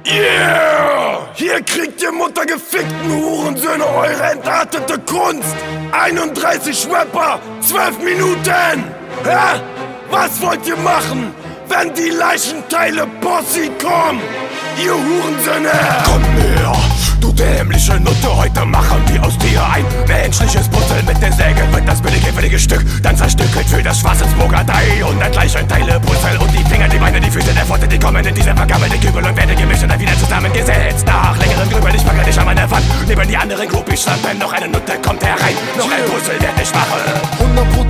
Yeah! Hier kriegt ihr muttergefickten Hurensöhne eure entartete Kunst! 31 Rapper, 12 Minuten! Hä? Was wollt ihr machen, wenn die Leichenteile Posse kommen? Ihr Hurensöhne! Komm her, du dämliche Nutte, heute machen wir aus dir ein menschliches Puzzle. Mit der Säge wird das billige Stück dann zerstückelt für das Schwarzensburger Dei. 100 Leichenteile Puzzle und die Finger, die Beine, die Füße, der Pfote, die kommen in diese vergammelte Kübel und werden gemischt und dann wieder zusammengesetzt. Nach längerem Grübeln, ich packe dich an meine Wand, neben die anderen Groupies standen. Noch eine Nutte kommt herein, noch ein Puzzle werd ich machen.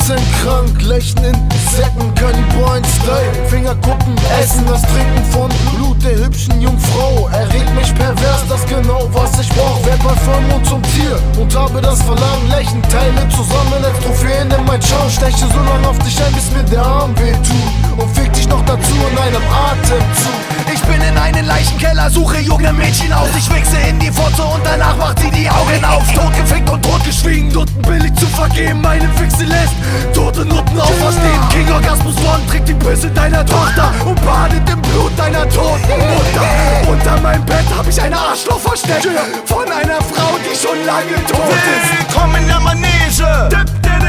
100% krank, Lächeln in Säcken, Cannibalen-Style. Fingerkuppen, Essen, das Trinken von Blut der hübschen Jungfrau erregt mich pervers, das genau was ich brauch. Werd mal vom Mund zum Tier und habe das Verlangen, Leichenteile zusammen als Trophäen in mein Schau. Steche so lang auf dich ein, bis mir der Arm wehtut und fick dich noch dazu in einem Atemzug. Ich bin in einen Leichenkeller, suche junge Mädchen aus. Ich wichse in die Fotze und danach macht sie die Augen auf. Totgefickt und totgeschwiegen, Nutten billig zu vergeben. Meine Fixe lässt tote Nutten auferstehen. King Orgasmus One trägt die Püsse deiner Tochter und badet im Blut deiner toten Mutter. Unter meinem Bett hab ich ein Arschloch versteckt von einer Frau, die schon lange tot ist. Willkommen in der Manege.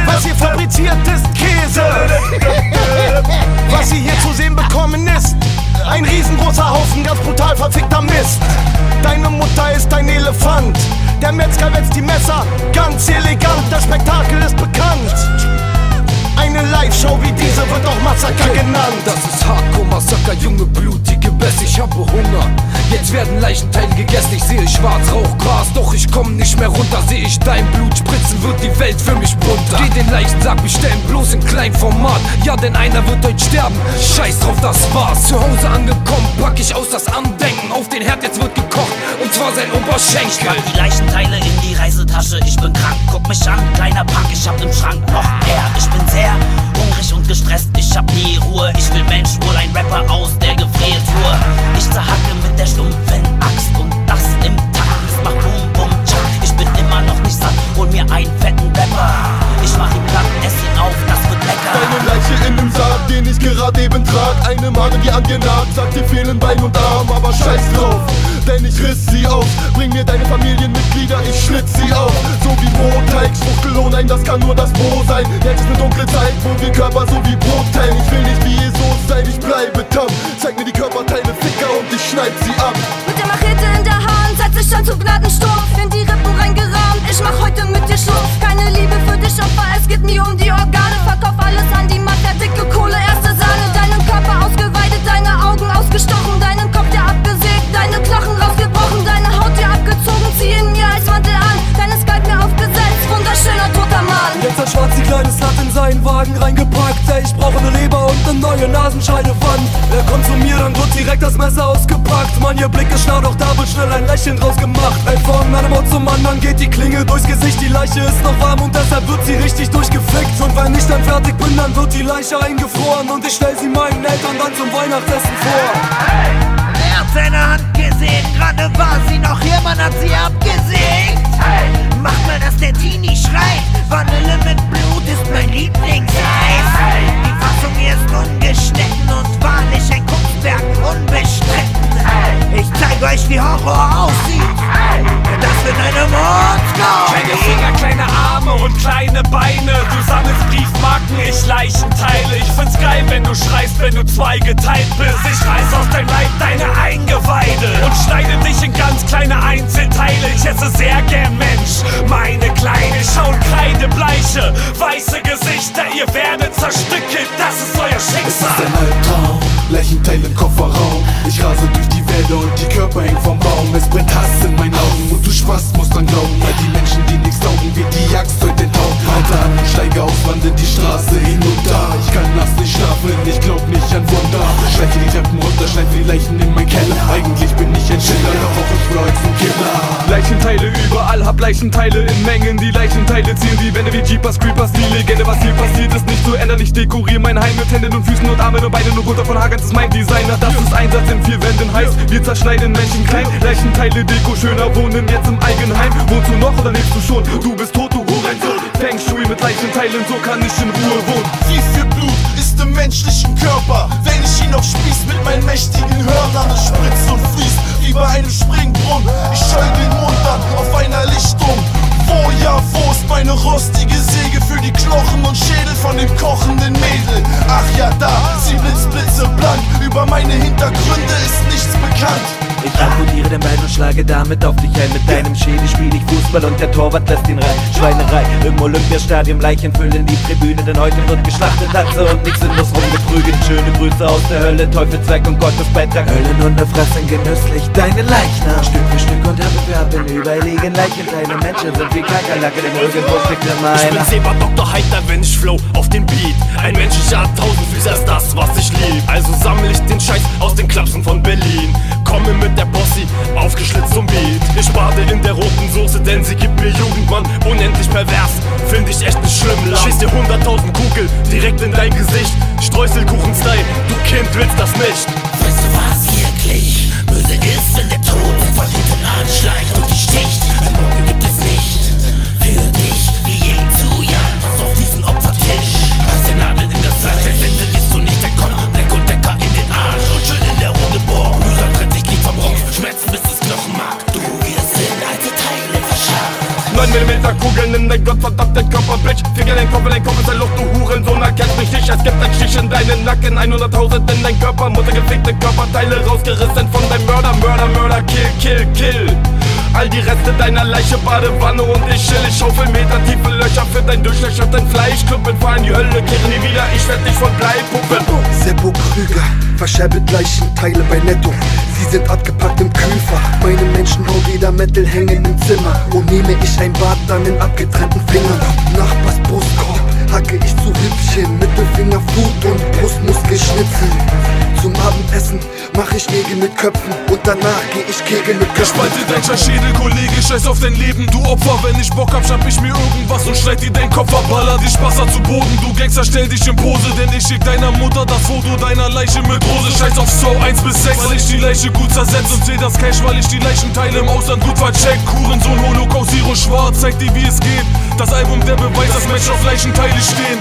Was hier fabriziert ist Käse. Was Sie hier zu sehen bekommen ist ein riesengroßer Haufen ganz brutal verfickter Mist. Deine Mutter ist ein Elefant. Der Metzger wetzt die Messer ganz elegant. Das Spektakel ist bekannt. Eine Live-Show wie diese wird auch Massaker genannt. Das ist Hardcore-Massaker, junge blutige Bess, ich habe Hunger. Jetzt werden Leichenteile gegessen, ich sehe schwarz, Rauch, Gras. Doch ich komm nicht mehr runter, sehe ich dein Blut spritzen, wird die Welt für mich bunter. Geh den Leichensack bestellen, bloß in Kleinformat. Ja, denn einer wird heute sterben, scheiß drauf, das war's. Zu Hause angekommen, pack ich aus das Andenken. Auf den Herd, jetzt wird gekocht, und zwar sein Oberschenkel. Ich pack die Leichenteile in die Reisetasche, ich bin krank, guck mich an, kleiner Pack, ich hab im Schrank noch mehr. Ich bin sehr hungrig und gestresst, ich hab nie Ruhe. Ich will Mensch, wohl ein Rapper aus der Gefriertruhe. Ich zerhacke mit der stumpfen Axt und das im Takt. Es macht Boom Boom Chuck. Ich bin immer noch nicht satt, hol mir einen fetten Rapper. Ich mach ihn platt, ess ihn auf, das wird lecker. Eine Leiche in dem Sarg, den ich gerade eben trag. Eine Made, die angenagt, sagt dir fehlen Bein und Arm, aber scheiß drauf, denn ich riss sie auf. Bring mir deine Familienmitglieder, ich schlitz sie auf. So wie Brotteig, Schwuchtellohn, nein, das kann nur das Brot sein. Jetzt ist eine dunkle Zeit, wo wir Körper so wie Brot teilen. Ich will nicht wie Jesus sein, ich bleibe tamm. Zeig mir die Körperteile, Ficker, und ich schneid sie ab. Mit der Machete in der Hand setz ich an zu Gnadensturm. In die Rippen reingerammt, ich mach heute mit dir Schluss. Keine Liebe für dich, Opfer, es geht mir um die Organe. Verkauf alles an die Mafia, dicke Kohle, erste Sahne. Deinen Körper ausgeweidet, deine Augen ausgestochen. Deinen Kopf dir abgesägt, deine Knochen rausgebrochen. Deine Haut dir abgezogen, zieh ihn mir als Mantel an. Deine Skype mir aufgesetzt, wunderschöner toter Mann. Jetzt hat Schwarz die kleine Slut in seinen Wagen reingepackt. Ey, ich brauche eine Leber und eine neue Nasenscheidewand. Er kommt zu mir, dann wird direkt das Messer ausgepackt. Mann, ihr Blick ist schlau, doch da wird schnell ein Lächeln draus gemacht. Ey, von einem Ort zum anderen geht die Klinge durchs Gesicht. Die Leiche ist noch warm und deshalb wird sie richtig durchgefickt. Und wenn ich dann fertig bin, dann wird die Leiche eingefroren. Und ich stell sie meinen Eltern dann zum Weihnachtsessen vor. Er hat seine Hand gesehen, gerade war sie noch hier, man hat sie abgesägt. Mach mal, dass der Teenie schreit, Vanille mit Blut ist mein Lieblingseis. Die Fassung hier ist ungeschnitten und wahrlich ein Kunstwerk, unbestritten. Ich zeig euch, wie Horror aussieht, das wird eine Mordsgau. Kleine Finger, kleine Arme und kleine Beine. Du sammelst Briefmarken, ich Leichenteile. Ich find's geil, wenn du schreist, wenn du zweigeteilt bist. Ich reiß aus deinem Leib deine Eingeweide und schneide dich in ganz kleine Einzelteile. Ich esse sehr gern Mensch, meine Kleine. Schaut kreidebleiche, weiße Gesichter. Ihr werdet zerstückelt, das ist euer Schicksal. Es ist ein Albtraum, Leichenteil im Kofferraum. Ich rase durch die Wälder und die Körper hängen vom Baum. Es brennt Hass in meinen Augen und du Spaß musst dran glauben. Weil die Menschen, die nichts taugen, wird die Axt heute enthauen. Halte an und steige auf, wandere die Straße hin und da. Ich kann nachts nicht schlafen, ich glaub nicht an Wunder. Schleiche die Treppen runter, schleife die Leichen in mein Keller. Eigentlich bin ich ein Schiller, doch auch ich war jetzt ein Killer. Leichenteile überall, hab Leichenteile in Mengen. Die Leichenteile ziehen die Wände wie Jeepers Creepers. Die Legende, was hier passiert ist, nicht zu ändern. Ich dekoriere mein Heim mit Händen und Füßen und Armen und Beinen und runter von Hagens ist mein Designer. Das ist Einsatz in 4 Wänden, heißt wir zerschneiden Menschen klein. Leichenteile, Deko, schöner wohnen jetzt im Eigenheim. Wohnst du noch oder lebst du schon? Du bist tot, du Hurensohn. Feng Shui mit Leichenteilen, so kann ich in Ruhe wohnen. Wie viel Blut ist im menschlichen Körper, wenn ich ihn aufspieß mit meinen mächtigen Hörnern? Es spritzt und fließt wie bei einem Springbrunnen. Ich schall den Mund an auf einer Lichtung. Wo ist meine rostige Säge für die Knochen und Schädel von dem kochenden Mädel? Ach ja, da, sie blitzt blitzeblank. Über meine Hintergründe ist nichts bekannt. Ich amputiere den Bein und schlage damit auf dich ein. Mit deinem Schädel spiel ich Fußball und der Torwart lässt ihn rein. Schweinerei, im Olympiastadion Leichen füllen die Tribüne, denn heute wird geschlachtet, Hatze und nichts sinnlos rumgeprügelt. Schöne Grüße aus der Hölle, Teufelswerk und Gottes Beitrag. Höllenhunde fressen genüsslich deine Leichnam. Stück für Stück und Happe für Happe, überall liegen Leichenteile. Menschen sind wie Kakerlake, denn irgendwo steckt immer einer. Ich bin Seba Dr. Heiter, wenn ich flow auf den Beat. Ein menschlicher Tausendfüßer ist das, was ich lieb. Also sammle ich den Scheiß aus den Klapsen von Berlin. Komme mit der Posse, aufgeschlitzt zum Beat. Ich bade in der roten Soße, denn sie gibt mir Jugend, Mann. Unendlich pervers, find ich echt nicht schlimm. Schieß dir 100.000 Kugeln direkt in dein Gesicht. Streuselkuchen-Style, du Kind willst das nicht. Weißt du, was wirklich böse ist, wenn der Tod von hinten anschleicht und dich sticht? Ein Morgen gibt es nicht für dich, wie je zu Jahren. Was auf diesen Opfertisch? Hast die Nadel in das Fleisch, wenn wirst du nicht entkommen. Black und Decker in den Arsch und schön in der Runde bohren. Mühsam trennt sich Glied vom Rumpf, Schmerzen bis das Knochenmark. Du wirst in alte Teile verscharrt. 9mm Kugeln in dein gottverdammten Körper, Bitch. Finger dein Kopf ist ein Luft, du Hurensohn, erkennst mich nicht. Es gibt ein Stich in deinen Nacken, 100.000 in dein Körper. Muttergefickte Körperteile rausgerissen von deinem Mörder. Mörder, kill. All die Reste deiner Leiche, Badewanne und ich chill. Ich schaufel metertiefe Löcher für dein durchlöcherten Fleisch. Klumpen fahren die Hölle, kehren nie wieder, ich werd nicht von Bleipuppen. Seppo Krüger verscherbelt Leichenteile bei Netto. Sie sind abgepackt im Kühlfach. Meine Menschen hauen wieder Metal hängen im Zimmer. Und nehme ich ein Bad, dann in abgetrennten Fingern. Nachbars Brustkorb hacke ich zu Rippchen. Mittelfinger, Flut und Brustmuskel schnitzen. Zum Abendessen mach ich Nägel mit Köpfen und danach geh ich Kegel mit Köpfen. Spalte dein Scheißschädel, Kollege, scheiß auf dein Leben, du Opfer. Wenn ich Bock hab, schnapp ich mir irgendwas und schneid dir dein Kopf ab. Baller dich Wasser zu Boden, du Gangster, stell dich in Pose. Denn ich schick deiner Mutter das Foto deiner Leiche mit Rose. Scheiß auf Show 1 bis 6, weil ich die Leiche gut zersetzt. Und seh das Cash, weil ich die Leichenteile im Ausland gut vercheckt. Hurensohn, Holocaust, Zero Schwarz, zeig dir wie es geht. Das Album, der Beweis, dass Menschen auf Leichenteile stehen.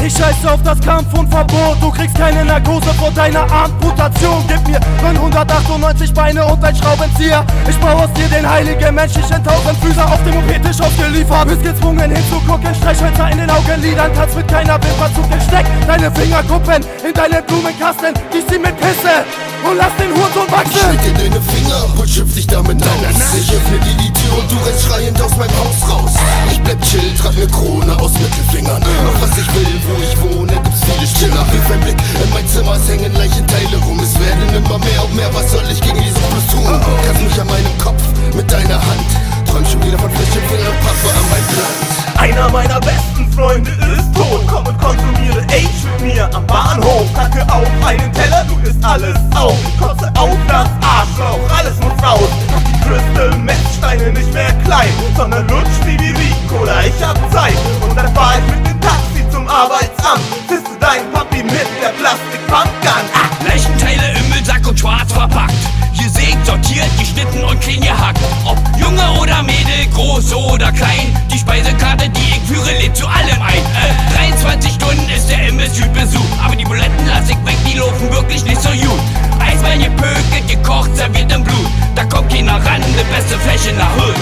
Ich scheiße auf das Kampf und Verbot. Du kriegst keine Narkose vor deiner Amputation. Gib mir 998 Beine und ein Schraubenzieher. Ich baue aus dir den heiligen menschlichen Tausendfüßer. Auf dem OP-Tisch ausgeliefert. Bist gezwungen hinzugucken. Streichhölzer in den Augenlidern. Tanz mit keiner Wimperzug. Steck deine Fingerkuppen in deinen Blumenkasten. Gieß sie mit Pisse und lass den Hurensohn wachsen. Ich schneid dir deine Finger ab und schöpf dich damit aus. Ich öffne dir die Tür und du rennst schreiend aus meinem Haus raus. Ich bleib chill, trag ne Krone aus Mittelfingern. Mach was ich will, wo ich wohne, gibt's viele Spinner. Wirf ein Blick in mein Zimmer, es hängen Leichenteile rum. Es werden immer mehr und mehr, was soll ich gegen diese Plus tun? Kannst mich an meinem Kopf mit deiner Hand. Träum schon wieder von Fläschenfinger, Pappe an mein Blatt. Einer meiner besten Freunde ist tot. Komm und konsumiere Age mit mir am Bahnhof. Kacke auf einen Teller, du isst alles auf. Kotze auf das Arschloch, alles muss raus. Mach die Crystal Messsteine nicht mehr klein, sondern lutsch wie Ricola, ich hab Zeit. Und dann fahr ich mit dem Taxi zum Arbeitsamt. Siehst du dein Papi mit der Plastik-Pumpgun? Leichenteile im Müllsack und schwarz verpackt. Gesägt, sortiert, geschnitten und clean gehackt. Ob Junge oder Mädel, groß oder klein. Die Speisekarte, die ich führe, lädt zu allem ein. 23 Stunden ist der Imbiss gut besucht. Aber die Buletten lass ich weg, die laufen wirklich nicht so gut. Eisbein gepökelt, gekocht, serviert im Blut. Da kommt keiner ran, die beste Fläche in der Hut.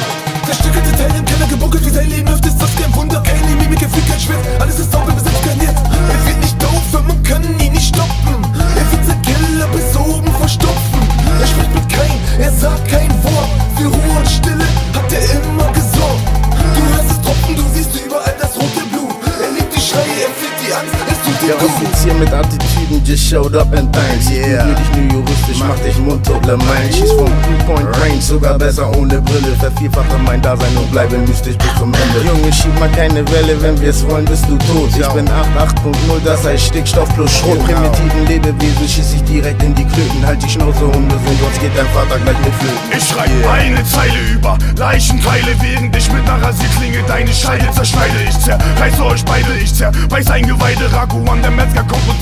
Zerstückelte Teile im Keller gebunkert, wie dein Leben läuft, ist das kein Wunder. Keine Mimik, Gefühl, kein Schmerz, alles ist sauber, Besitz garniert. Er wird nicht doof, man kann ihn nicht stoppen. Er wird sein Killer bis oben verstopfen. Er spricht mit keinem, er sagt kein Wort. Für Ruhe und Stille hat er immer gesorgt. Du hörst es tropfen, du siehst überall das rote Blut. Er liebt die Schreie, er fühlt die Angst, es tut dir Der Offizier mit Attitüden just showed up and thanks. Yeah, ich nur juristisch, mach dich mundtot, Le Mans. Schieß vom 3-Point-Range, sogar besser ohne Brille. Vervierfache mein Dasein und bleibe mystisch bis zum Ende. Junge, schieb mal keine Welle, wenn wir's wollen, bist du tot. Ich bin 88.0, das heißt Stickstoff plus Schrot. Primitiven Lebewesen schieß ich direkt in die Klöten. Halt die Schnauze, ungesund, sonst geht dein Vater gleich mit Flöten. Ich schreib eine Zeile über Leichenteile, während ich mit einer Rasierklinge deine Scheide zerschneide. Ich zerreiße euch beide, ich zerreiß Eingeweide. Ragu an der Metzger kommt und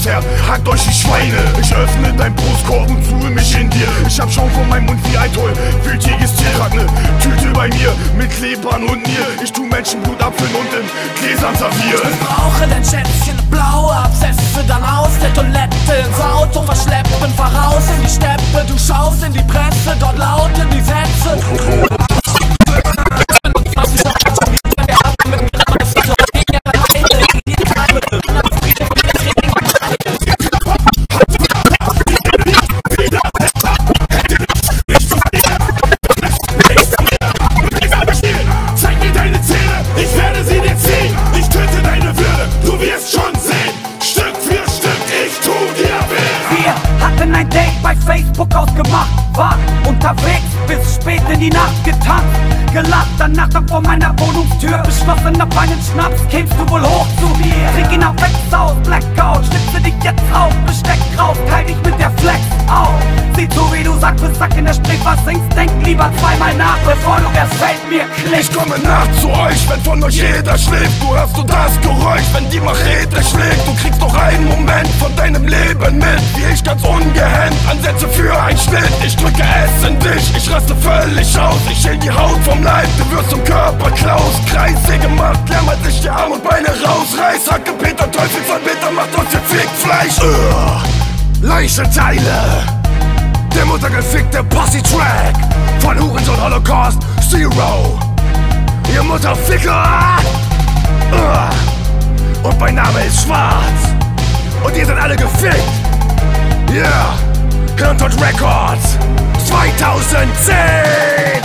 hackt euch die Schweine. Ich öffne dein Brustkorb und tue mich in dir. Ich hab Schaum von meinem Mund wie ein Toll, wütiges Tier. Trag ne Tüte bei mir mit Klebern und Nier. Ich tu Menschenblut abfüllen und in Gläsern servieren. Ich brauche dein Schätzchen, blaue Abszesse, dann aus der Toilette ins Auto verschleppen, fahr raus in die Steppe, du schaust in die Presse, dort lauten die Sätze. Facebook ausgemacht, war unterwegs bis spät in die Nacht getanzt, gelacht, danach dann vor meiner Wohnungstür beschlossen, auf einen Schnaps kämst du wohl hoch zu mir. Trink ihn auf Wex aus, Blackout, schnipse dich jetzt auf, Besteck raus, teil dich mit der Flex auf. Sieh zu, wie du Sack für Sack in der Sprich was singst, denk lieber zweimal nach, bevor du erst Feld mir klickst. Ich komme nach zu euch, wenn von euch jeder schläft, du hörst du das Geräusch, wenn die Machete schlägt, du kriegst doch einen Moment von deinem Leben mit, wie ich ganz ungehemmt ansetze für ein Schnitt. Ich drücke es in dich, ich raste völlig aus, ich schäl die Haut vom Leib, du wirst zum Körper Klaus. Kreise gemacht, klammert sich die Arme und Beine raus, Reiß, Hacke, Peter, Teufel von Bitter, macht uns gefickt Fleisch. Leichenteile, der muttergefickte Posse-Track von Hurensohn Holocaust Zero. Ihr Mutterficker! Und mein Name ist Schwarz. Und ihr seid alle gefickt. Yeah! Hirntod Records 2010!